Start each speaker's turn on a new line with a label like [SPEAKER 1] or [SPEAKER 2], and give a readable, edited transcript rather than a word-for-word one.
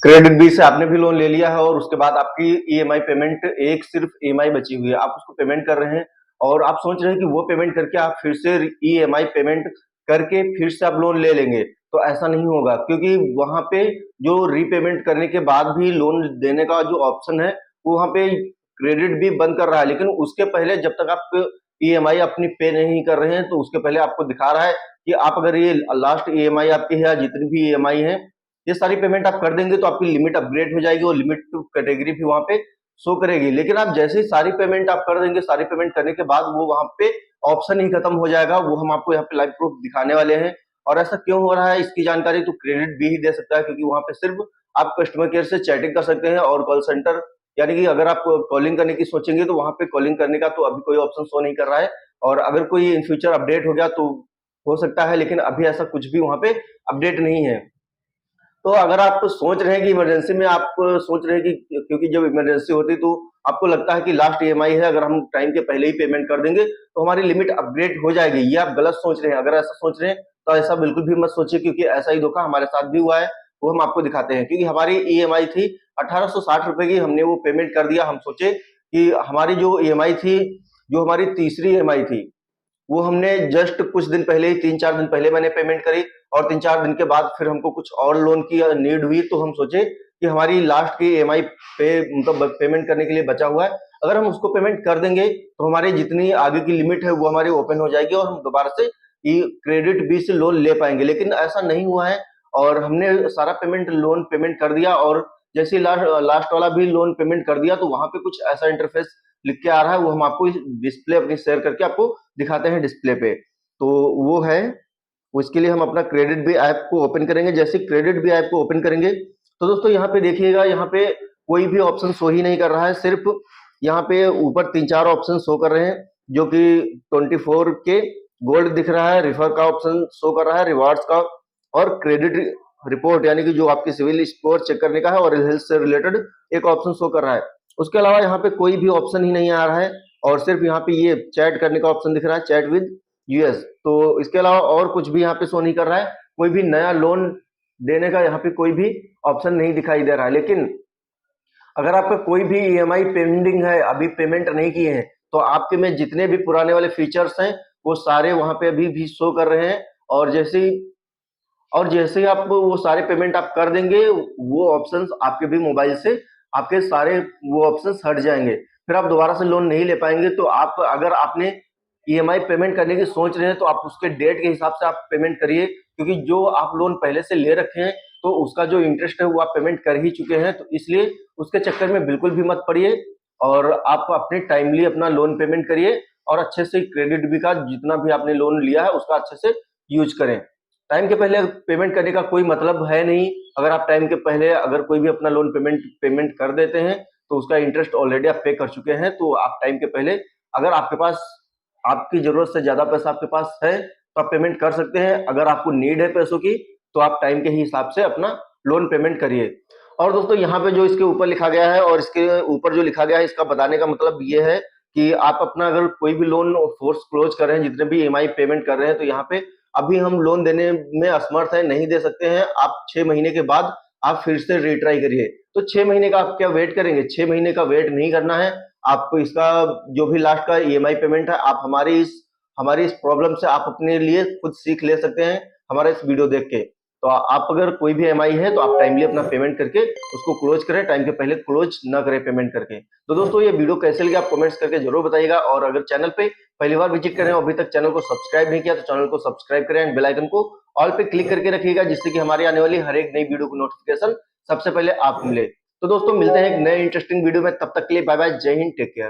[SPEAKER 1] Credit B से आपने भी लोन ले लिया है और उसके बाद आपकी ईएमआई पेमेंट एक सिर्फ ईएमआई बची हुई है, आप उसको पेमेंट कर रहे हैं और आप सोच रहे हैं कि वो पेमेंट करके आप फिर से ईएमआई पेमेंट करके फिर से आप लोन ले लेंगे, तो ऐसा नहीं होगा क्योंकि वहां पे जो रीपेमेंट करने के बाद भी लोन देने का जो ऑप्शन है वो वहां पे क्रेडिट भी बंद कर रहा है, लेकिन उसके पहले जब तक आप ईएमआई अपनी पे नहीं कर रहे हैं तो उसके पहले आपको दिखा रहा है कि आप अगर ये लास्ट ईएमआई आपकी है, जितनी भी ईएमआई है, ये सारी पेमेंट आप कर देंगे तो आपकी लिमिट अपग्रेड हो जाएगी और लिमिट कैटेगरी भी वहां पे शो करेगी। लेकिन आप जैसे ही सारी पेमेंट आप कर देंगे, सारी पेमेंट करने के बाद वो वहां पे ऑप्शन ही खत्म हो जाएगा, वो हम आपको यहाँ पे लाइव प्रूफ दिखाने वाले हैं। और ऐसा क्यों हो रहा है इसकी जानकारी तो क्रेडिट भी ही दे सकता है, क्योंकि वहां पे सिर्फ आप कस्टमर केयर से चैटिंग कर सकते हैं और कॉल सेंटर यानी कि अगर आप कॉलिंग करने की सोचेंगे तो वहां पे कॉलिंग करने का तो अभी कोई ऑप्शन शो नहीं कर रहा है, और अगर कोई इन फ्यूचर अपडेट हो गया तो हो सकता है, लेकिन अभी ऐसा कुछ भी वहां पे अपडेट नहीं है। तो अगर आप सोच रहे हैं कि इमरजेंसी में आप सोच रहे हैं कि क्योंकि जब इमरजेंसी होती है तो आपको लगता है कि लास्ट ईएमआई है, अगर हम टाइम के पहले ही पेमेंट कर देंगे तो हमारी लिमिट अपग्रेड हो जाएगी, ये आप गलत सोच रहे हैं। अगर ऐसा सोच रहे हैं तो ऐसा बिल्कुल भी मत सोचिए, क्योंकि ऐसा ही धोखा हमारे साथ भी हुआ है, वो हम आपको दिखाते हैं। क्योंकि हमारी ईएमआई थी 1860 रुपए की, हमने वो पेमेंट कर दिया। हम सोचे कि हमारी जो ईएमआई थी, जो हमारी तीसरी ईएमआई थी, वो हमने जस्ट कुछ दिन पहले ही 3-4 दिन पहले मैंने पेमेंट करी, और 3-4 दिन के बाद फिर हमको कुछ और लोन की नीड हुई, तो हम सोचे कि हमारी लास्ट की ईएमआई पे मतलब पेमेंट करने के लिए बचा हुआ है, अगर हम उसको पेमेंट कर देंगे तो हमारी जितनी आगे की लिमिट है वो हमारी ओपन हो जाएगी और हम दोबारा से क्रेडिट बी से लोन ले पाएंगे। लेकिन ऐसा नहीं हुआ है और हमने सारा लोन पेमेंट कर दिया, और जैसे लास्ट वाला भी लोन पेमेंट कर दिया तो वहां पे कुछ ऐसा इंटरफेस लिख के आ रहा है, वो हम आपको डिस्प्ले अपनी शेयर करके आपको दिखाते हैं डिस्प्ले पे। तो वो है, उसके लिए हम अपना क्रेडिट बी ऐप को ओपन करेंगे। जैसे क्रेडिट बी ऐप को ओपन करेंगे तो दोस्तों यहाँ पे देखिएगा, यहाँ पे कोई भी ऑप्शन शो ही नहीं कर रहा है, सिर्फ यहाँ पे ऊपर 3-4 ऑप्शन शो कर रहे हैं, जो कि 24 के गोल्ड दिख रहा है, रिफर का ऑप्शन शो कर रहा है, रिवार्ड्स का, और क्रेडिट रिपोर्ट यानी कि जो आपकी सिविल स्कोर चेक करने का है, और हेल्थ से रिलेटेड एक ऑप्शन शो कर रहा है। उसके अलावा यहाँ पे कोई भी ऑप्शन ही नहीं आ रहा है, और सिर्फ यहाँ पे ये चैट करने का ऑप्शन दिख रहा है, चैट विद यूएस। तो इसके अलावा और कुछ भी यहाँ पे शो नहीं कर रहा है, कोई भी नया लोन देने का यहाँ पे कोई भी ऑप्शन नहीं दिखाई दे रहा है। लेकिन अगर आपका कोई भी ईएमआई पेंडिंग है, अभी पेमेंट नहीं किए हैं, तो आपके में जितने भी पुराने वाले फीचर्स हैं वो सारे वहां पे अभी भी शो कर रहे हैं, और जैसे ही आप वो सारे पेमेंट आप कर देंगे, वो ऑप्शंस आपके भी मोबाइल से आपके सारे वो ऑप्शंस हट जाएंगे, फिर आप दोबारा से लोन नहीं ले पाएंगे। तो आप अगर आपने ईएमआई पेमेंट करने की सोच रहे हैं तो आप उसके डेट के हिसाब से आप पेमेंट करिए, क्योंकि जो आप लोन पहले से ले रखे हैं तो उसका जो इंटरेस्ट है वो आप पेमेंट कर ही चुके हैं, तो इसलिए उसके चक्कर में बिल्कुल भी मत पड़िए, और आप अपने टाइमली अपना लोन पेमेंट करिए, और अच्छे से क्रेडिट भी का जितना भी आपने लोन लिया है उसका अच्छे से यूज करें। टाइम के पहले पेमेंट करने का कोई मतलब है नहीं। अगर आप टाइम के पहले अगर कोई भी अपना लोन पेमेंट कर देते हैं तो उसका इंटरेस्ट ऑलरेडी आप पे कर चुके हैं। तो आप टाइम के पहले, अगर आपके पास आपकी जरूरत से ज्यादा पैसा आपके पास है तो आप पेमेंट कर सकते हैं। अगर आपको नीड है पैसों की तो आप टाइम के ही हिसाब से अपना लोन पेमेंट करिए। और दोस्तों यहाँ पे जो इसके ऊपर लिखा गया है, और इसके ऊपर जो लिखा गया है, इसका बताने का मतलब ये है कि आप अपना अगर कोई भी लोन फोर्स क्लोज कर रहे हैं, जितने भी ईएमआई पेमेंट कर रहे हैं, तो यहाँ पे अभी हम लोन देने में असमर्थ है, नहीं दे सकते हैं। आप 6 महीने के बाद आप फिर से रिट्राई करिए। तो 6 महीने का आप क्या वेट करेंगे? 6 महीने का वेट नहीं करना है आपको। इसका जो भी लास्ट का ईएमआई पेमेंट है, आप हमारी इस प्रॉब्लम से आप अपने लिए खुद सीख ले सकते हैं हमारा इस वीडियो देख के। तो आप अगर कोई भी ईएमआई है तो आप टाइमली अपना पेमेंट करके उसको क्लोज करें, टाइम के पहले क्लोज ना करें पेमेंट करके। तो दोस्तों ये वीडियो कैसे लगी आप कमेंट्स करके जरूर बताइएगा, और अगर चैनल पे पहली बार विजिट कर रहे हैं अभी तक चैनल को सब्सक्राइब नहीं किया तो चैनल को सब्सक्राइब करें, एंड बेल आइकन को ऑल पे क्लिक करके रखिएगा, जिससे कि हमारी आने वाली हर एक नई वीडियो को नोटिफिकेशन सबसे पहले आप मिले। तो दोस्तों मिलते हैं एक नए इंटरेस्टिंग वीडियो में, तब तक के लिए बाय बाय, जय हिंद, टेक केयर।